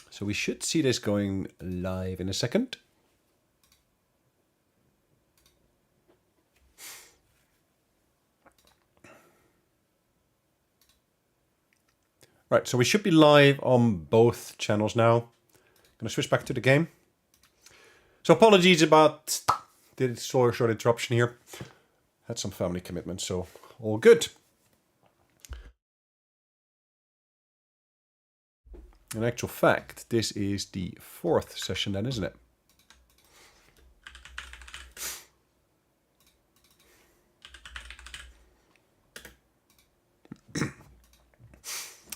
So we should see this going live in a second. Right, so we should be live on both channels now. Gonna switch back to the game. So apologies about the short interruption here. Had some family commitments, so all good. In actual fact, this is the 4th session then, isn't it?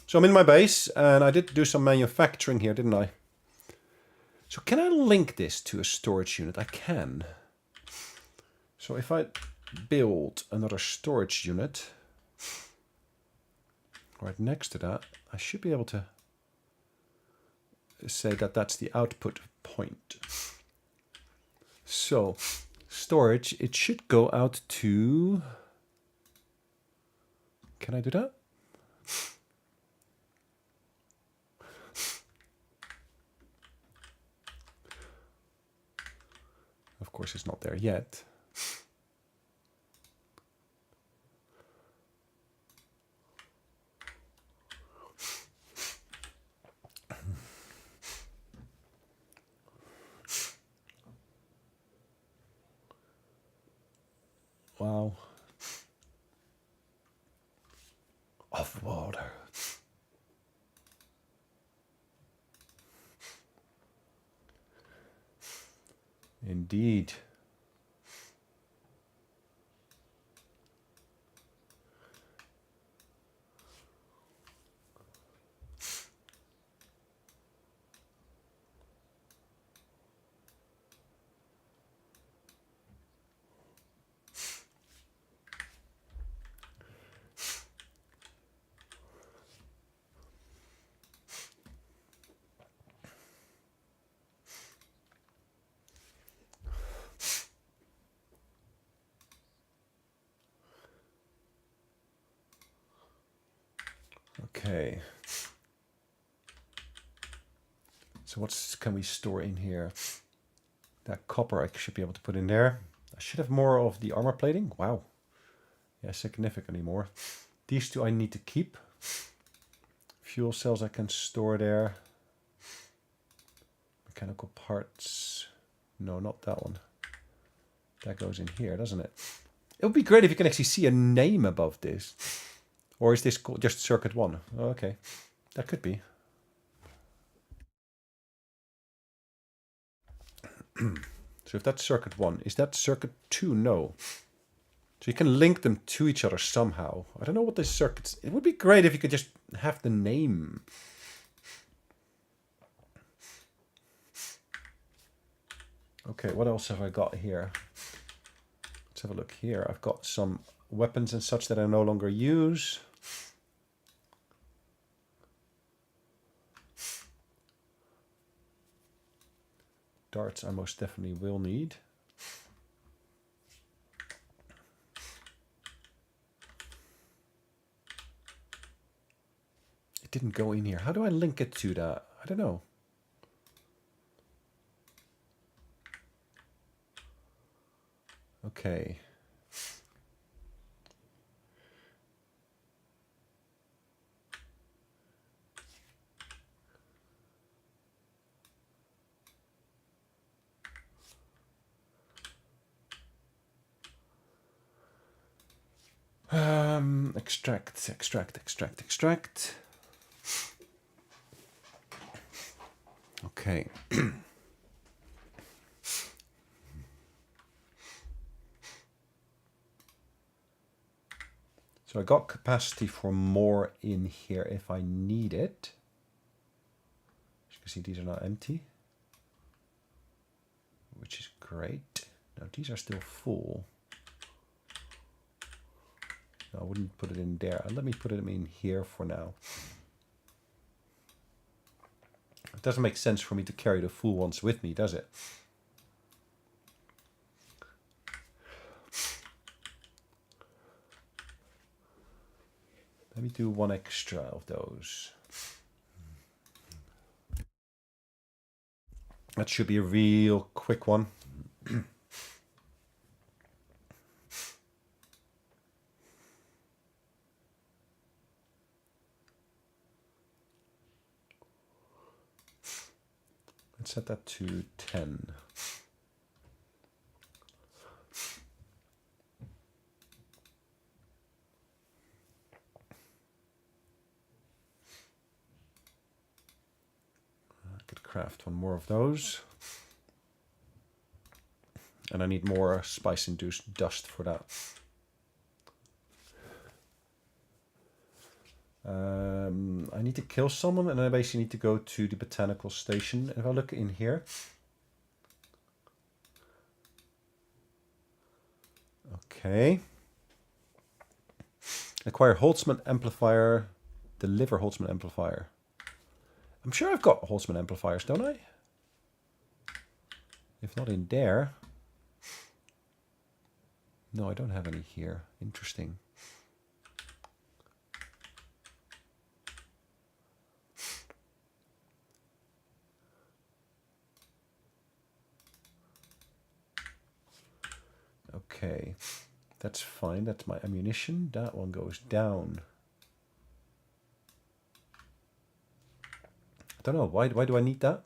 So I'm in my base, and I did do some manufacturing here, didn't I? So can I link this to a storage unit? I can. So if I build another storage unit right next to that, I should be able to say that that's the output point. So storage, it should go out to... Can I do that? Of course, it's not there yet. Wow. Of water. Indeed. Okay. So what can we store in here? That copper I should be able to put in there. I should have more of the armor plating. Wow. Yeah, significantly more. These two I need to keep. Fuel cells I can store there. Mechanical parts. No, not that one. That goes in here, doesn't it? It would be great if you can actually see a name above this. Or is this just circuit 1? Oh, okay. That could be. So if that's circuit 1, is that circuit 2? No. So you can link them to each other somehow. I don't know what this circuits... It would be great if you could just have the name. Okay, what else have I got here? Let's have a look here. I've got some weapons and such that I no longer use. Darts I most definitely will need. It didn't go in here. How do I link it to that? I don't know. Okay. Extract. Okay. So I got capacity for more in here if I need it. As you can see, these are not empty, which is great. Now these are still full. No, I wouldn't put it in there. Let me put it in here for now. It doesn't make sense for me to carry the full ones with me, does it? Let me do one extra of those. That should be a real quick one. Let's set that to 10. I could craft one more of those. And I need more spice-induced dust for that. I need to kill someone, and I basically need to go to the botanical station. If I look in here, okay. Acquire Holtzman amplifier. Deliver Holtzman amplifier. I'm sure I've got Holtzman amplifiers, don't I? If not in there. No, I don't have any here. Interesting. Okay, that's fine. That's my ammunition. That one goes down. I don't know. Why do I need that?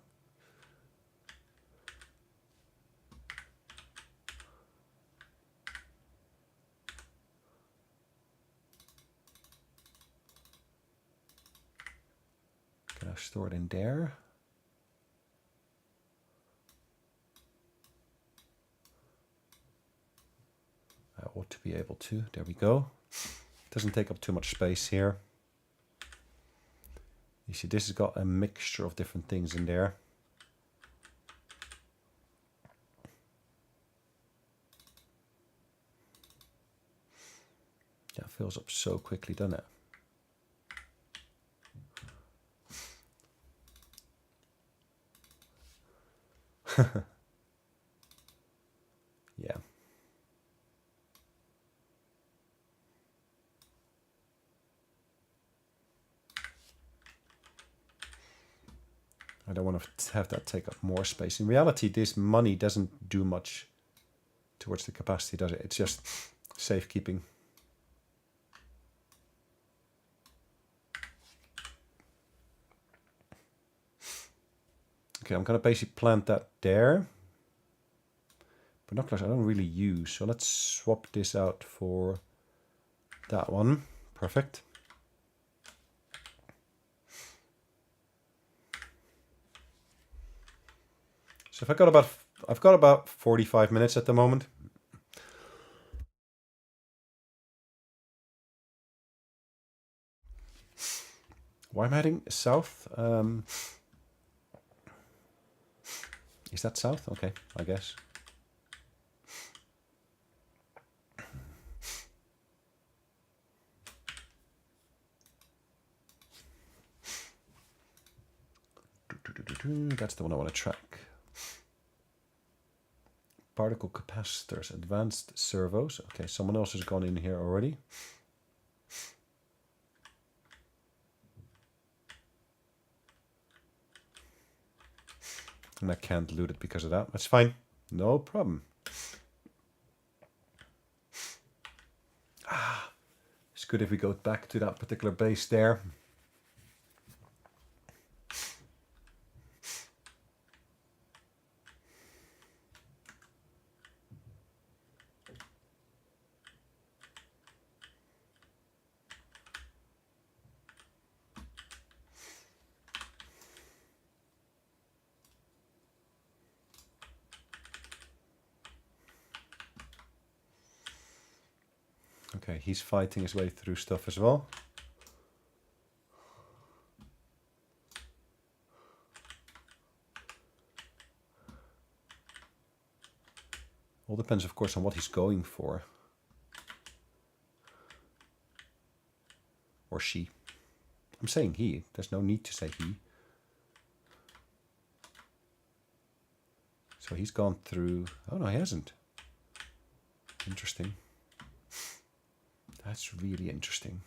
Can I store it in there? I ought to be able to. There we go. Doesn't take up too much space here. You see, this has got a mixture of different things in there. That fills up so quickly, doesn't it? Yeah. I don't want to have that take up more space. In reality, this money doesn't do much towards the capacity, does it? It's just safekeeping. Okay, I'm going to basically plant that there. Binoculars I don't really use, so let's swap this out for that one. Perfect. So I've got about 45 minutes at the moment. Why am I heading south? Is that south? Okay, I guess. That's the one I want to track. Particle capacitors, advanced servos. Okay, someone else has gone in here already. And I can't loot it because of that. That's fine. No problem. It's good if we go back to that particular base there. Okay, he's fighting his way through stuff as well. All depends, of course, on what he's going for. Or she. I'm saying he. There's no need to say he. So he's gone through... Oh, no, he hasn't. Interesting. That's really interesting.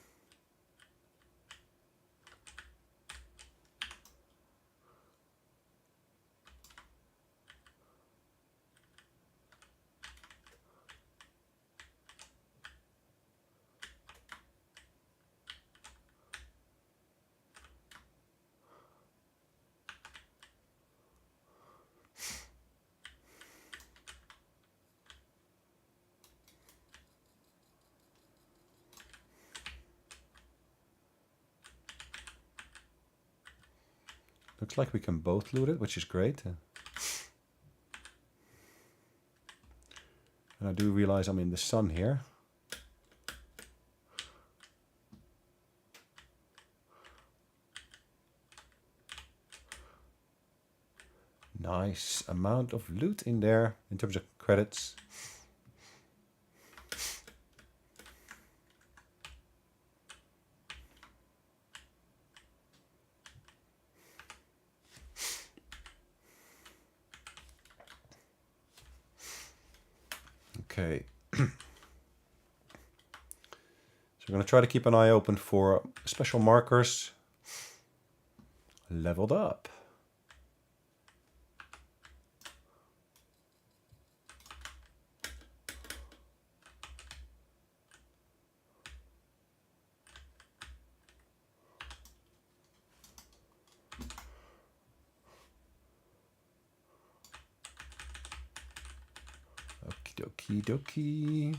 Looks like we can both loot it, which is great. And I do realize I'm in the sun here. Nice amount of loot in there in terms of credits. Okay. So we're going to try to keep an eye open for special markers. Leveled up. Okie dokie.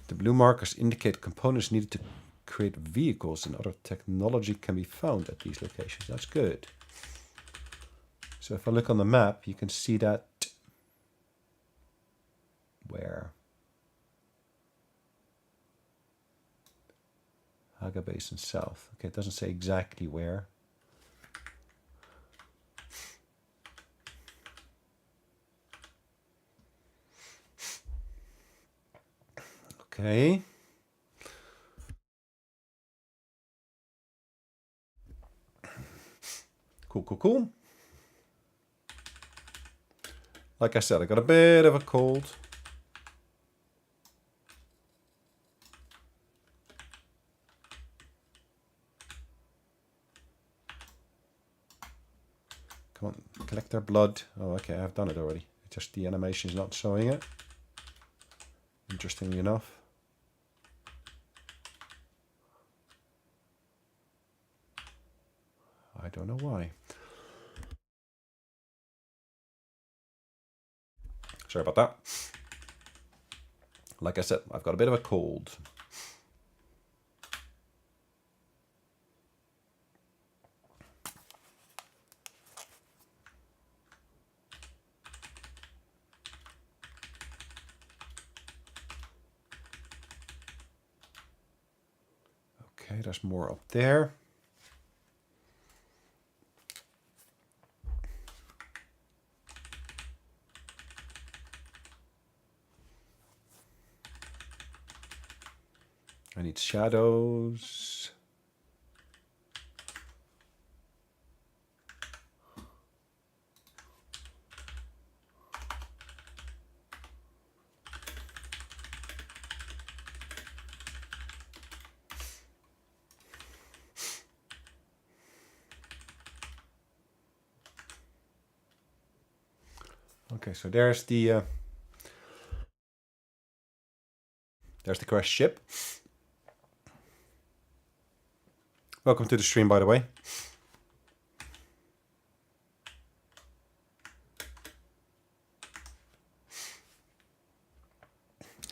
The blue markers indicate components needed to create vehicles, and other technology can be found at these locations. That's good. So if I look on the map, you can see that where? Haga Basin South. Okay, it doesn't say exactly where. Okay. Cool, cool, cool. Like I said, I got a bit of a cold. Come on, collect their blood. Oh, okay, I've done it already. Just the animation is not showing it. Interestingly enough. I don't know why. Sorry about that. Like I said, I've got a bit of a cold. Okay, there's more up there. I need shadows. Okay, so there's the crashed ship. Welcome to the stream, by the way.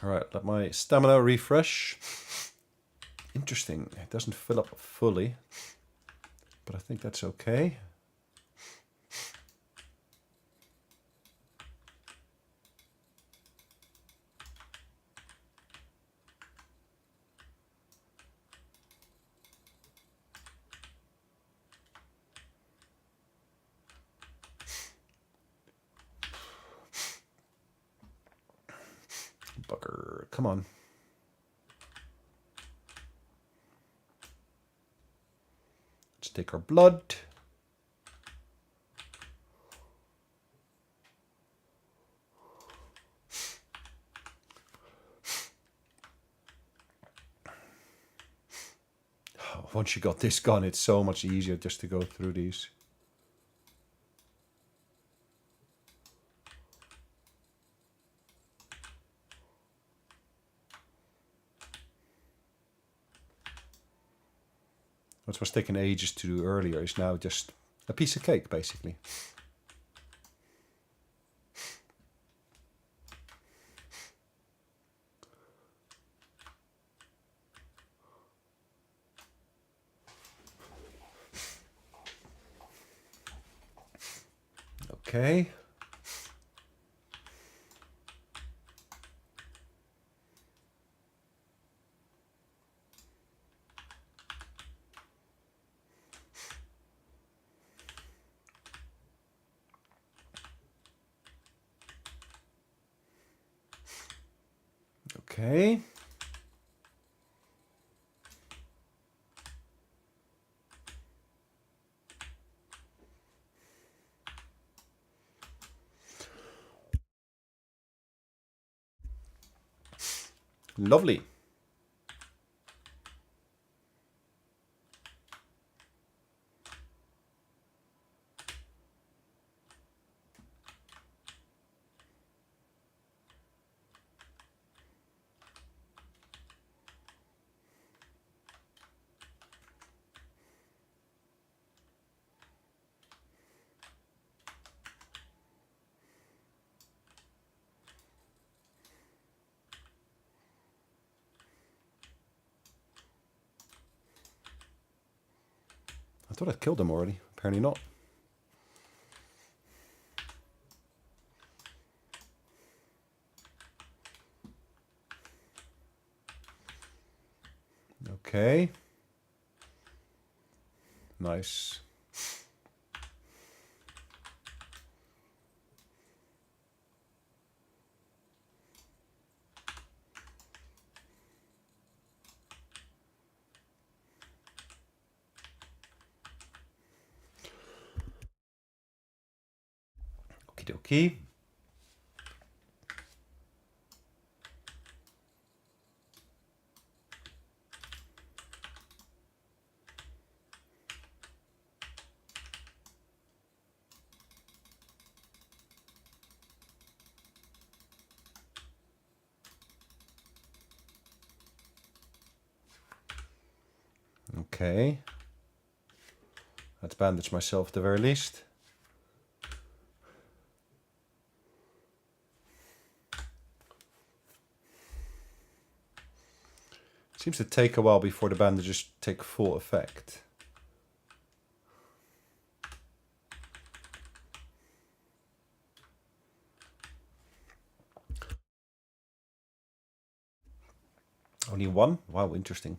All right, let my stamina refresh. Interesting, it doesn't fill up fully, but I think that's okay. Bugger, come on. Let's take our blood. Once you got this gun, it's so much easier just to go through these. What was taking ages to do earlier is now just a piece of cake, basically. Okay. Okay. Lovely. I thought I'd killed him already. Apparently not. Okay. Nice. Okie dokie. Okay. Let's bandage myself at the very least. Seems to take a while before the bandages take full effect. Only one? Wow, interesting.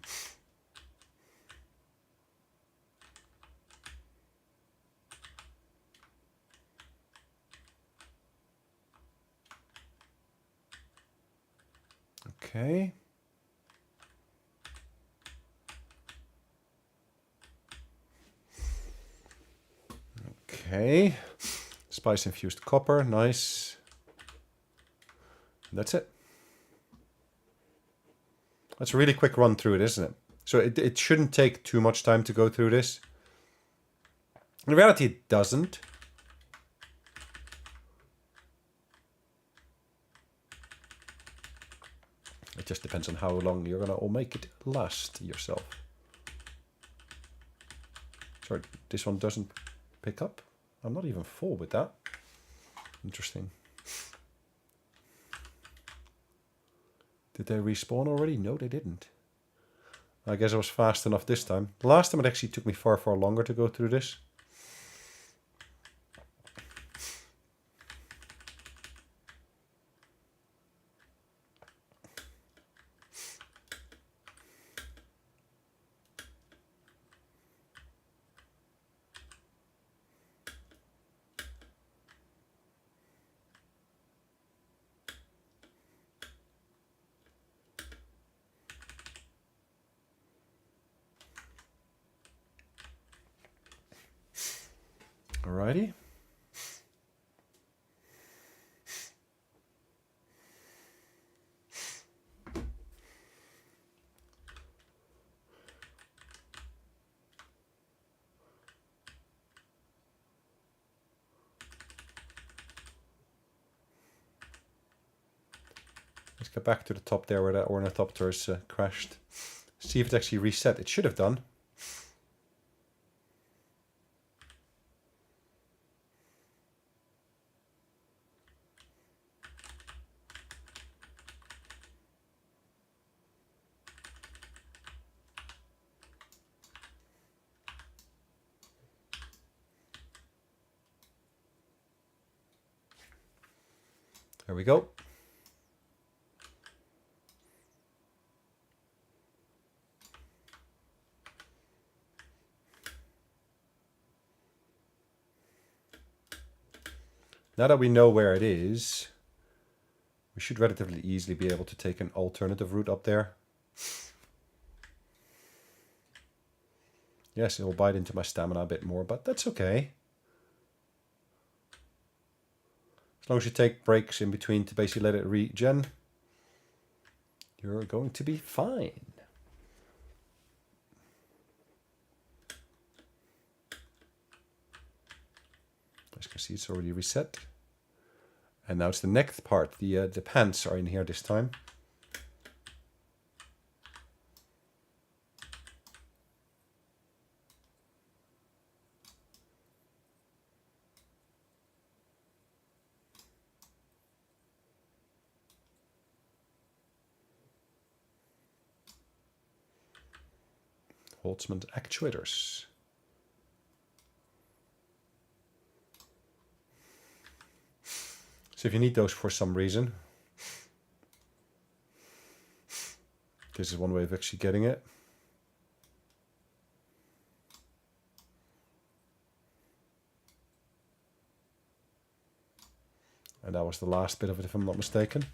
Okay. Okay. Spice infused copper, nice. That's it. That's a really quick run through it, isn't it? So it shouldn't take too much time to go through this. In reality, it doesn't. It just depends on how long you're gonna all make it last yourself. Sorry, this one doesn't pick up. I'm not even full with that. Interesting. Did they respawn already? No, they didn't. I guess I was fast enough this time. Last time it actually took me far, far longer to go through this. Alrighty. Let's get back to the top there where that ornithopter's crashed. See if it actually reset. It should have done. There we go. Now that we know where it is, we should relatively easily be able to take an alternative route up there. Yes, it will bite into my stamina a bit more, but that's okay. As long as you take breaks in between to basically let it regen, you're going to be fine. As you can see, it's already reset. And now it's the next part. The pants are in here this time. Holtzman actuators. So if you need those for some reason, this is one way of actually getting it. And that was the last bit of it, if I'm not mistaken.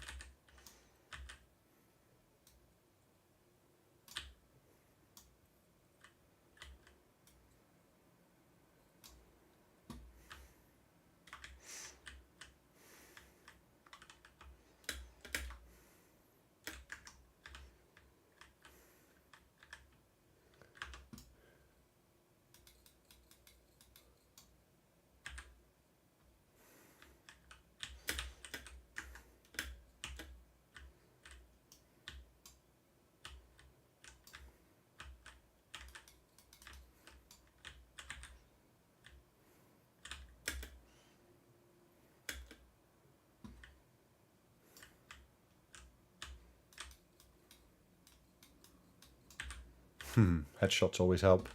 Headshots always help.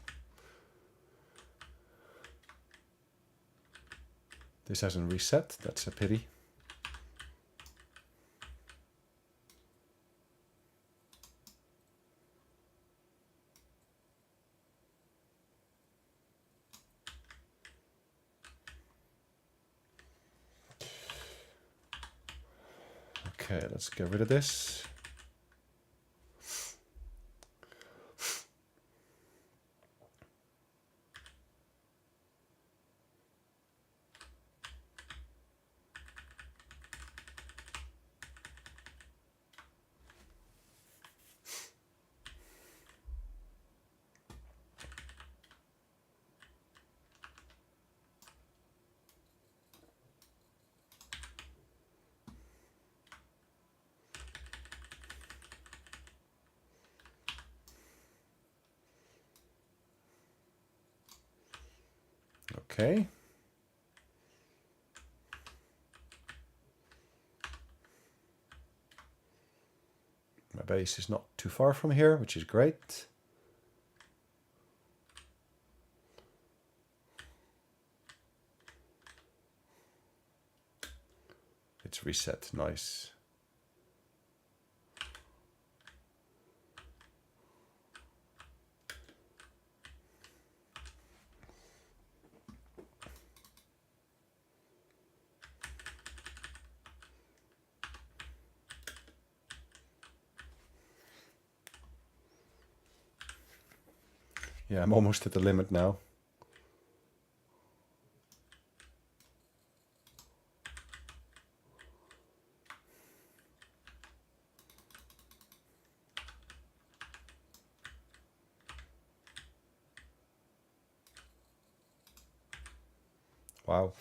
This hasn't reset, that's a pity. Okay, let's get rid of this. Okay. My base is not too far from here, which is great. It's reset, nice. Yeah, I'm almost at the limit now. Wow.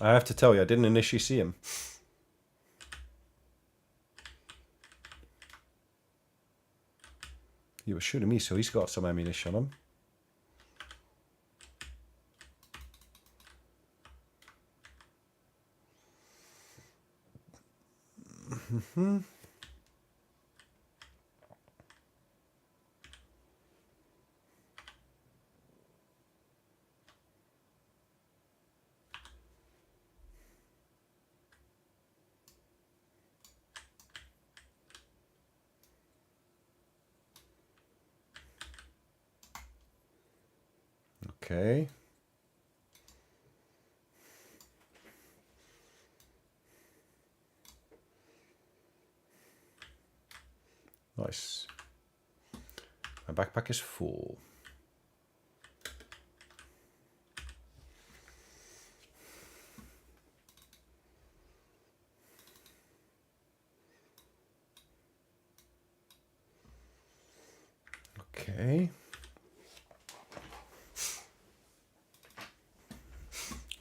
I have to tell you, I didn't initially see him. He was shooting me, so he's got some ammunition on him. Okay. Nice. My backpack is full. Okay.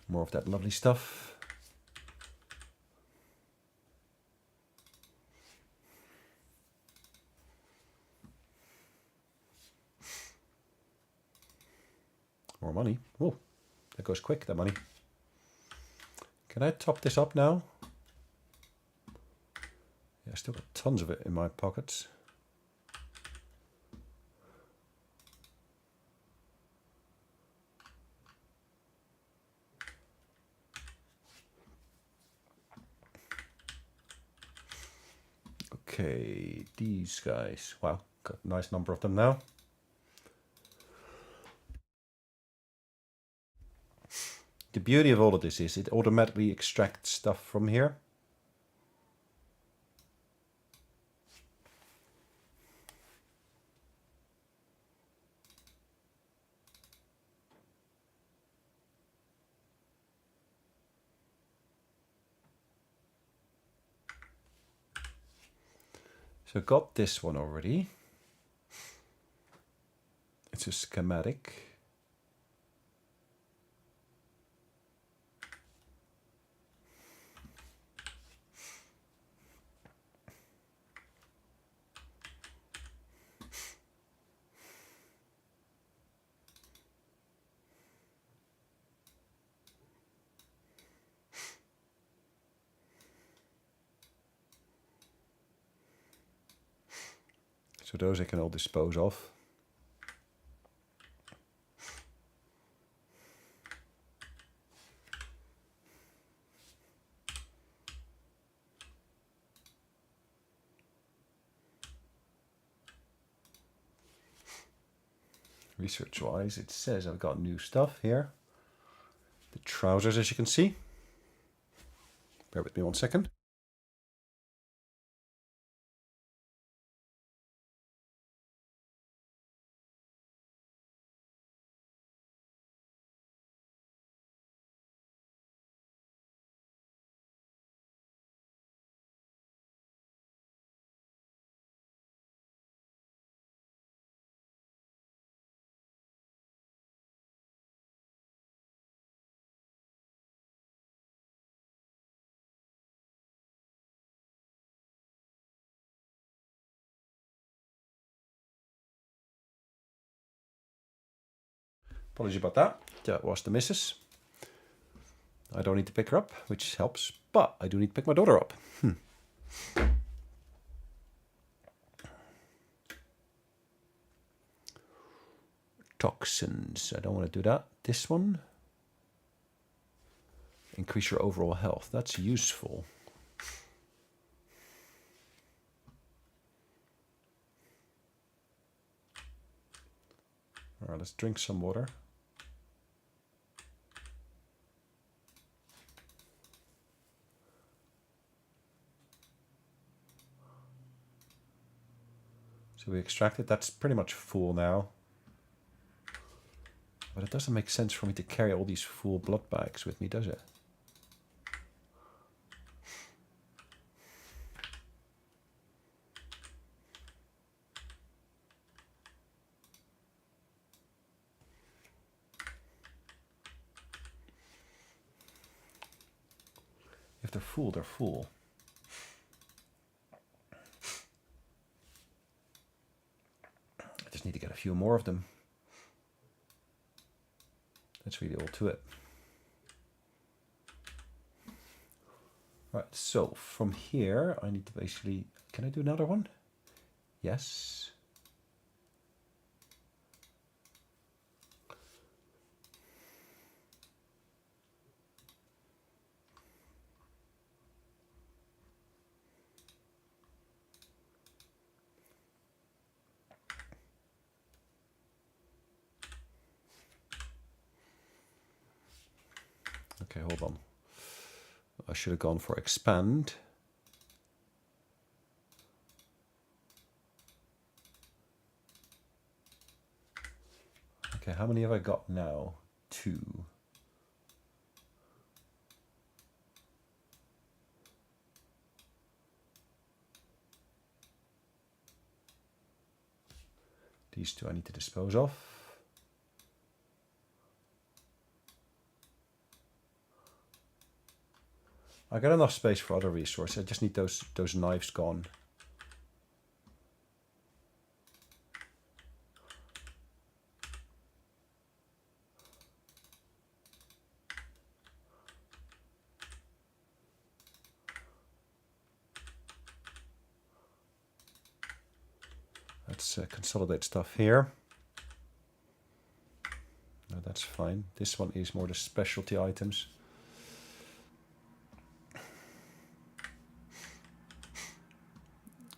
More of that lovely stuff. More money. Oh, that goes quick, that money. Can I top this up now? Yeah, I still got tons of it in my pockets. Okay, these guys. Wow, got a nice number of them now. The beauty of all of this is it automatically extracts stuff from here. So I got this one already. It's a schematic. So those I can all dispose of. Research-wise, it says I've got new stuff here. The trousers, as you can see. Bear with me 1 second. Apologies about that. That was the missus. I don't need to pick her up, which helps, but I do need to pick my daughter up. Toxins. I don't want to do that. This one. Increase your overall health. That's useful. All right, let's drink some water. So we extracted. That's pretty much full now. But it doesn't make sense for me to carry all these full blood bags with me, does it? If they're full, they're full. I just need to get a few more of them. That's really all to it. Right, so from here, I need to basically... Can I do another one? Yes. Okay, hold on. I should have gone for expand. Okay, how many have I got now? 2. These 2 I need to dispose of. I got enough space for other resources. I just need those knives gone. Let's consolidate stuff here. No, that's fine. This one is more the specialty items.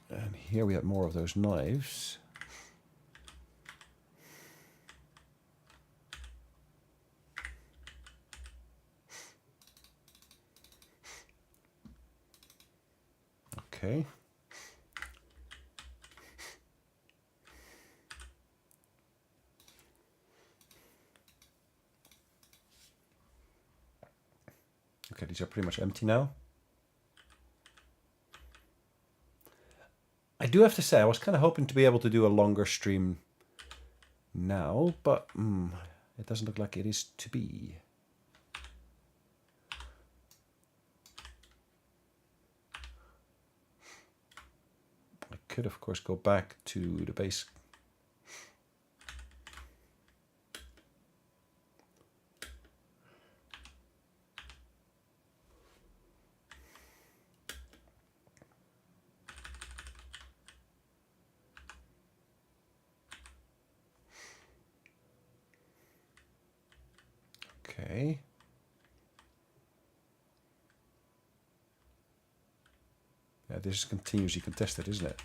And here we have more of those knives. Okay. Okay, these are pretty much empty now. I do have to say, I was kind of hoping to be able to do a longer stream now, but it doesn't look like it is to be. I could, of course, go back to the base. Okay. Yeah, this is continuously contested, isn't it?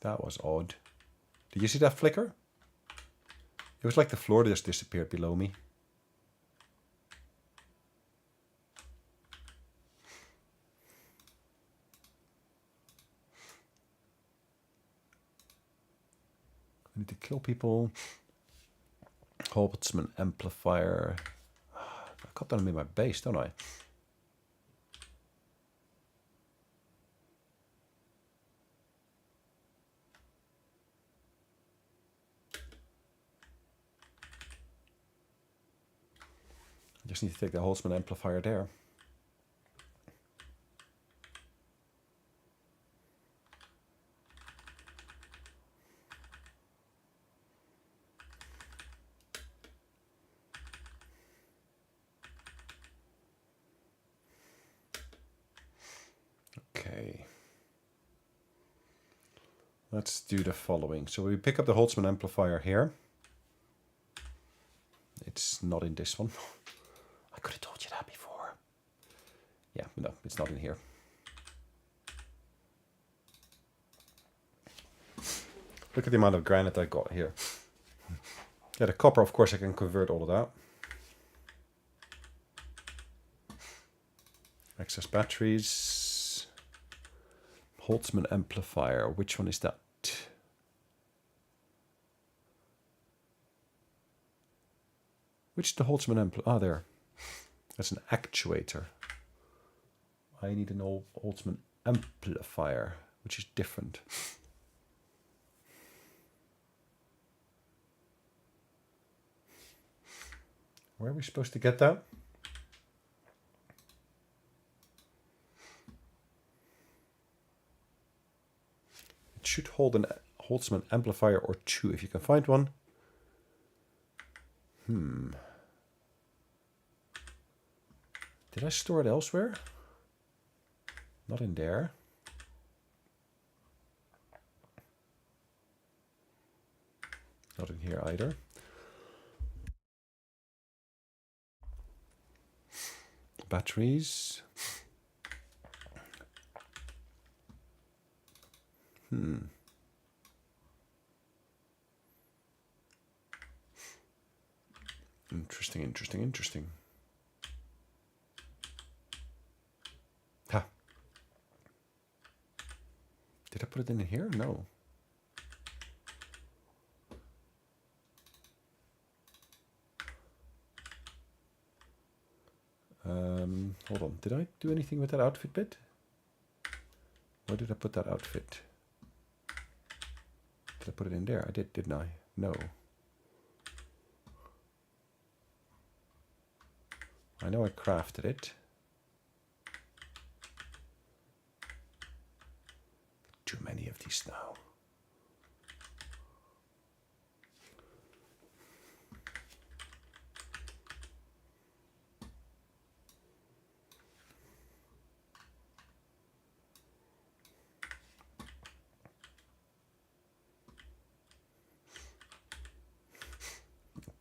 That was odd. Did you see that flicker? It was like the floor just disappeared below me. I need to kill people. Holtzman amplifier. I got that in my base, don't I? I just need to take the Holtzman amplifier there. Okay. Let's do the following. So we pick up the Holtzman amplifier here. It's not in this one. I could have told you that before. Yeah, no, it's not in here. Look at the amount of granite I got here. Yeah, the copper, of course, I can convert all of that. Excess batteries. Holtzman amplifier. Which one is that? Which is the Holtzman amplifier? Ah, there. That's an actuator. I need an old Holtzman amplifier, which is different. Where are we supposed to get that? It should hold an Holtzman amplifier or 2 if you can find one. Did I store it elsewhere? Not in there. Not in here either. Batteries. Interesting, interesting, interesting. Ha. Did I put it in here? No. Hold on. Did I do anything with that outfit bit? Where did I put that outfit? Did I put it in there? I did, didn't I? No. I know I crafted it. Too many of these now.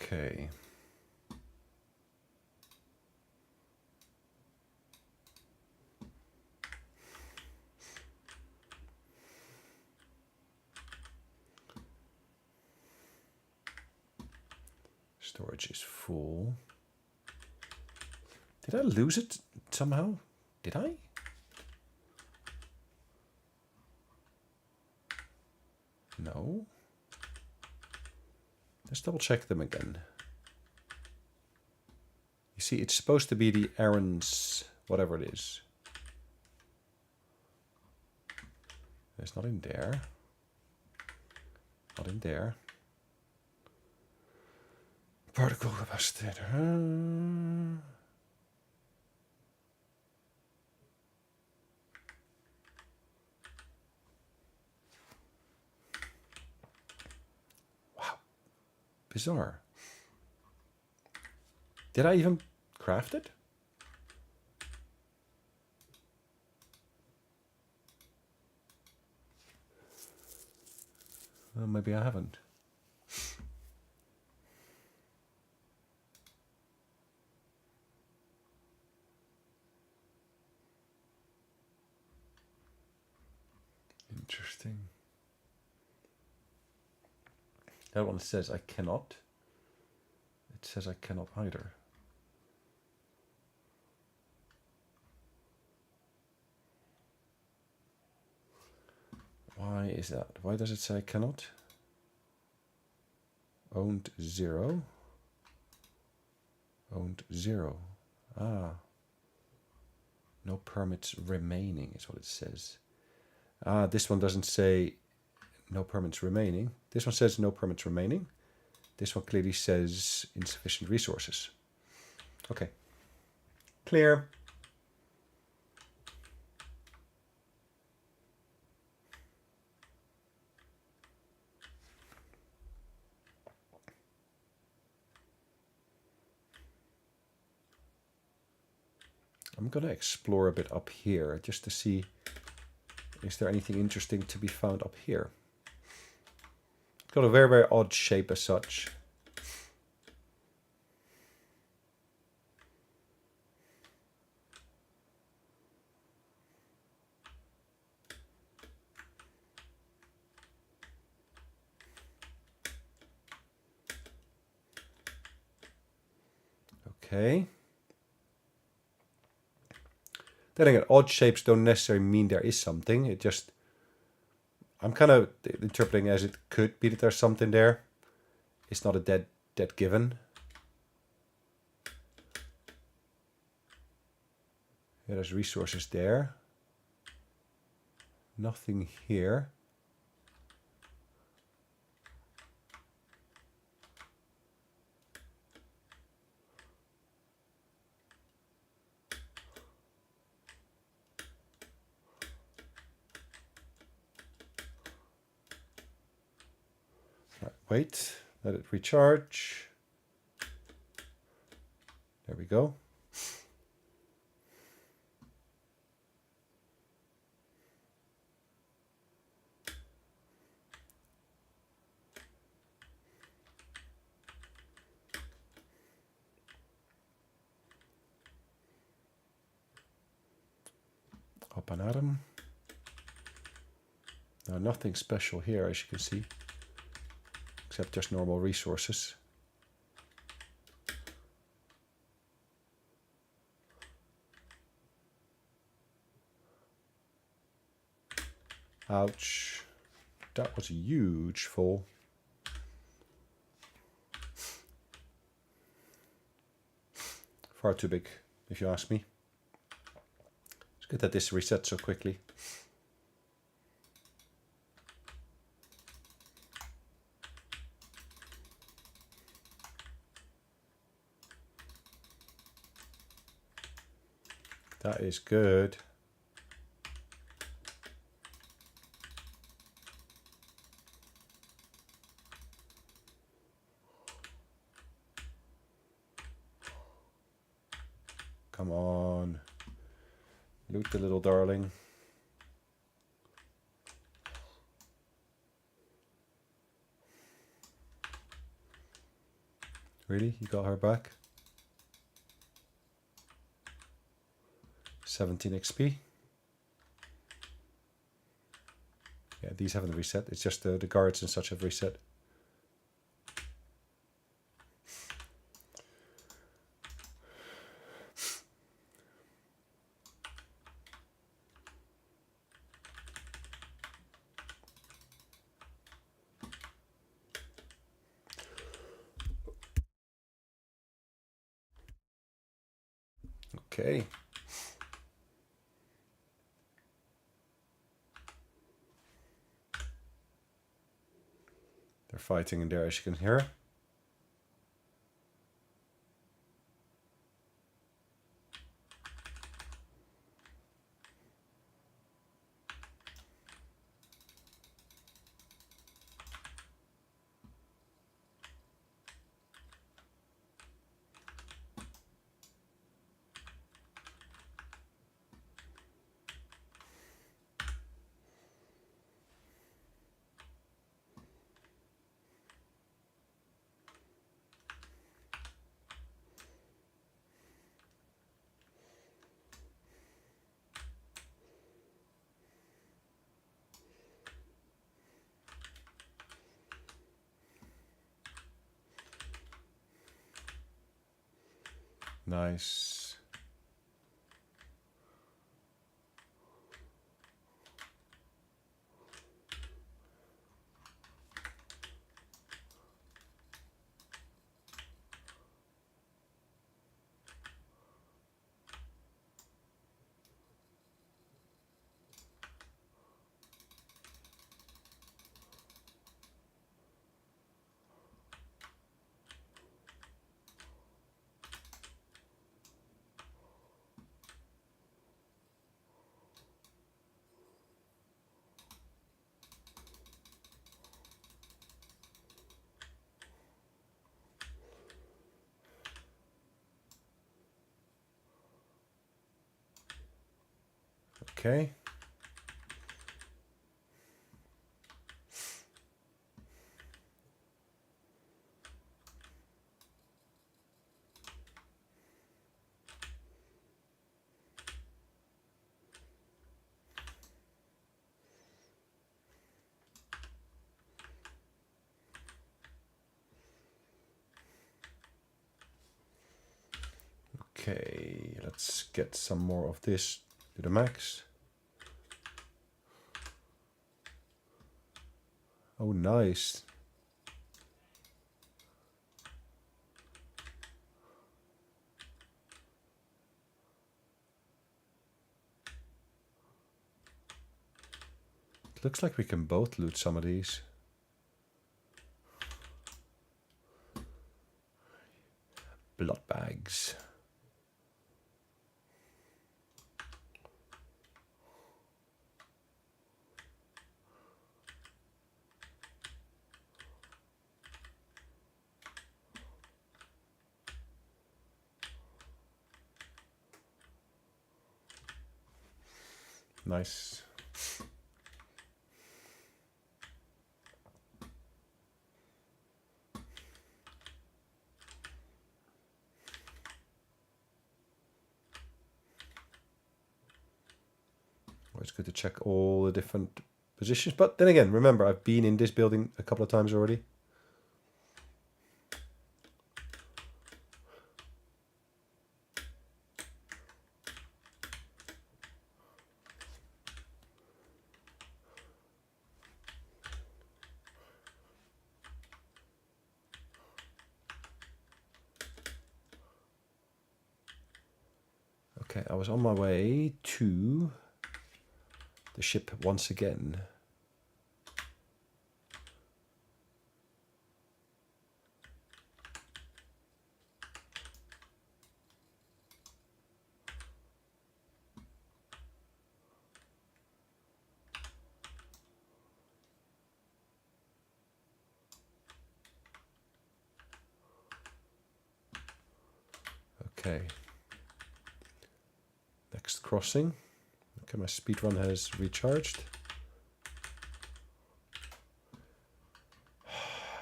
Okay. Storage is full. Did I lose it somehow? Did I? No. Let's double check them again. You see, it's supposed to be the errands, whatever it is. It's not in there. Not in there. Particle capacitor. Wow. Bizarre. Did I even craft it? Well, maybe I haven't. Interesting. That one says I cannot. It says I cannot either. Why is that? Why does it say I cannot? Owned 0. Owned 0. Ah. No permits remaining is what it says. Ah, this one doesn't say no permits remaining. This one says no permits remaining. This one clearly says insufficient resources. Okay. Clear. I'm going to explore a bit up here just to see, is there anything interesting to be found up here? It's got a very, very odd shape as such. Okay. Then again, odd shapes don't necessarily mean there is something. It just, I'm kind of interpreting as it could be that there's something there. It's not a dead given. Yeah, there's resources there. Nothing here. Wait, let it recharge. There we go. Up and at him. Now nothing special here, as you can see, except just normal resources. Ouch. That was a huge fall. Far too big, if you ask me. It's good that this resets so quickly. That is good. Come on. Loot the little darling. Really? You got her back? 17 XP. Yeah, these haven't reset. It's just the guards and such have reset. Okay. They're fighting in there, as you can hear. Nice. Okay. Okay, let's get some more of this to the max. Oh, nice. It looks like we can both loot some of these. Blood bags. Nice. good to check all the different positions. But then again, remember, I've been in this building a couple of times already. Okay, I was on my way to the ship once again. Okay. Next crossing. Okay, my speedrun has recharged.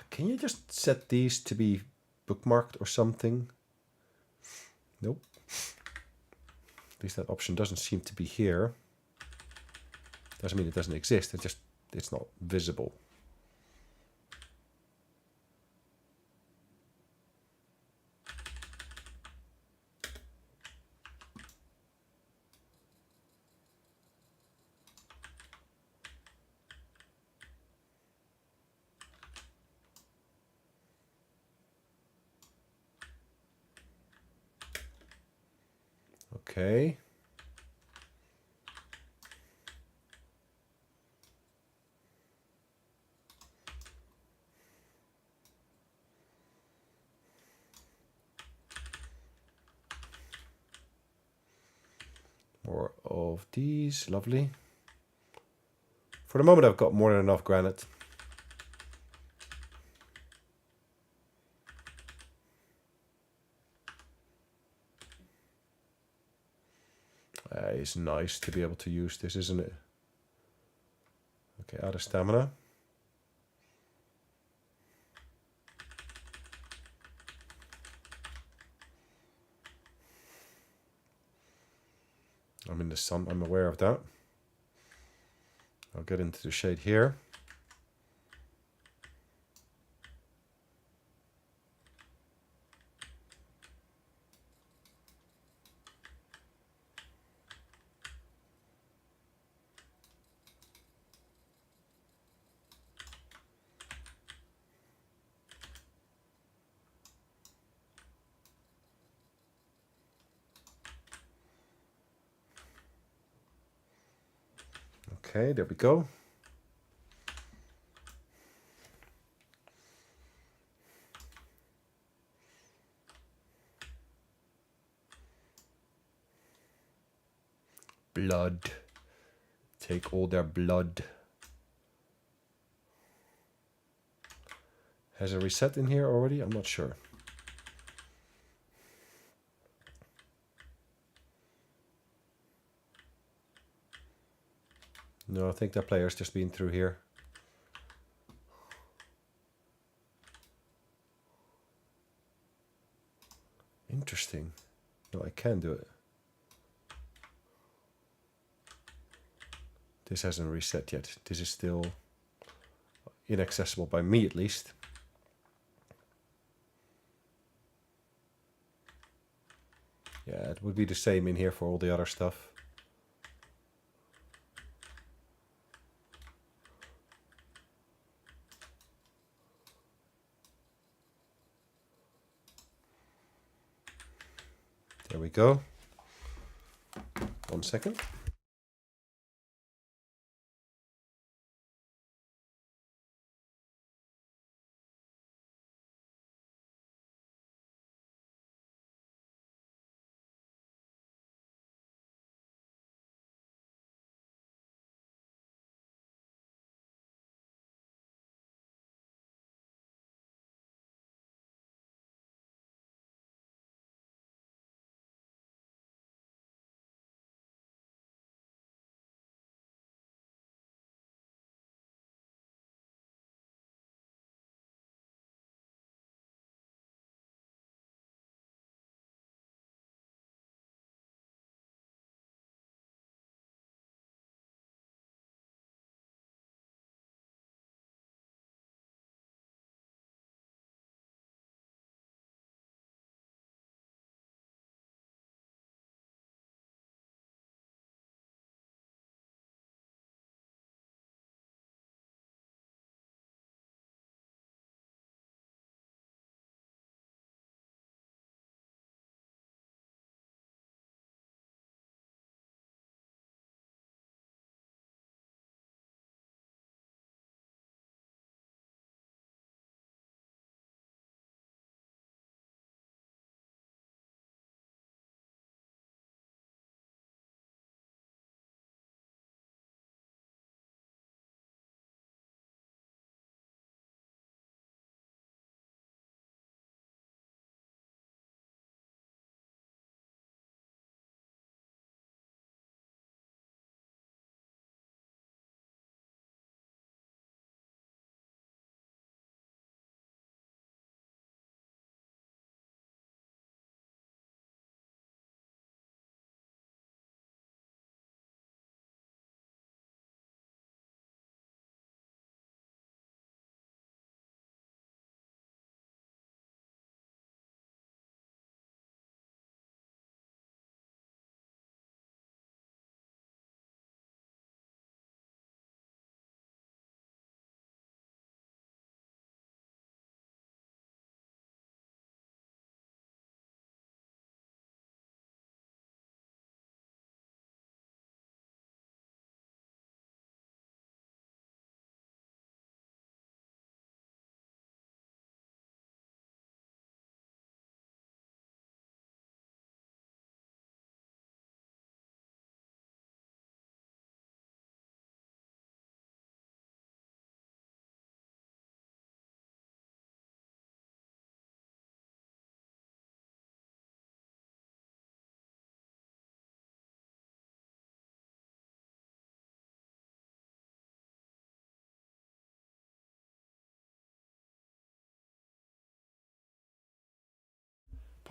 Can you just set these to be bookmarked or something? Nope. At least that option doesn't seem to be here. Doesn't mean it doesn't exist, it's not visible. Okay. More of these, lovely. For the moment I've got more than enough granite. It's nice to be able to use this, isn't it? Okay, out of stamina. I'm in the sun, I'm aware of that. I'll get into the shade here. Okay, there we go. Blood. Take all their blood. Has a reset in here already? I'm not sure. No, I think that player's just been through here. Interesting. No, I can do it. This hasn't reset yet. This is still inaccessible by me, at least. Yeah, it would be the same in here for all the other stuff. There we go. 1 second.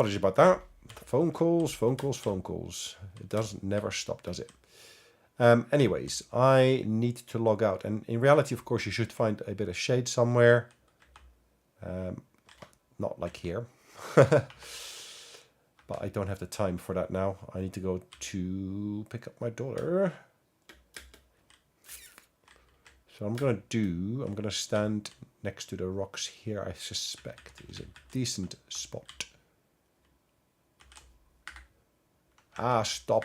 Apologies about that. Phone calls, phone calls, phone calls. It doesn't never stop, does it? Anyways, I need to log out. And in reality, of course, you should find a bit of shade somewhere. Not like here. But I don't have the time for that now. I need to go to pick up my daughter. So I'm going to stand next to the rocks here. I suspect is a decent spot. Ah, stop.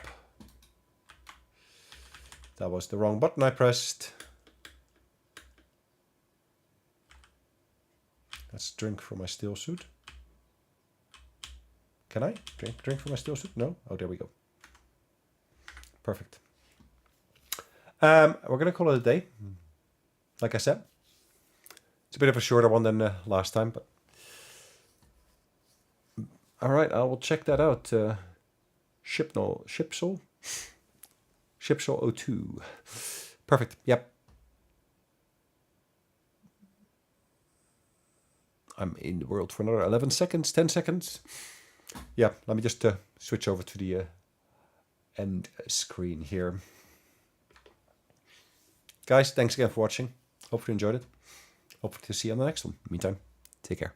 That was the wrong button I pressed. Let's drink from my steel suit. Can I drink from my steel suit? No? Oh, there we go. Perfect. We're going to call it a day. Like I said, it's a bit of a shorter one than last time, but all right, I will check that out. Shipsol 02. Perfect. Yep. I'm in the world for another 11 seconds, 10 seconds. Yeah, let me just switch over to the end screen here. Guys, thanks again for watching. Hope you enjoyed it. Hope to see you on the next one. Meantime, take care.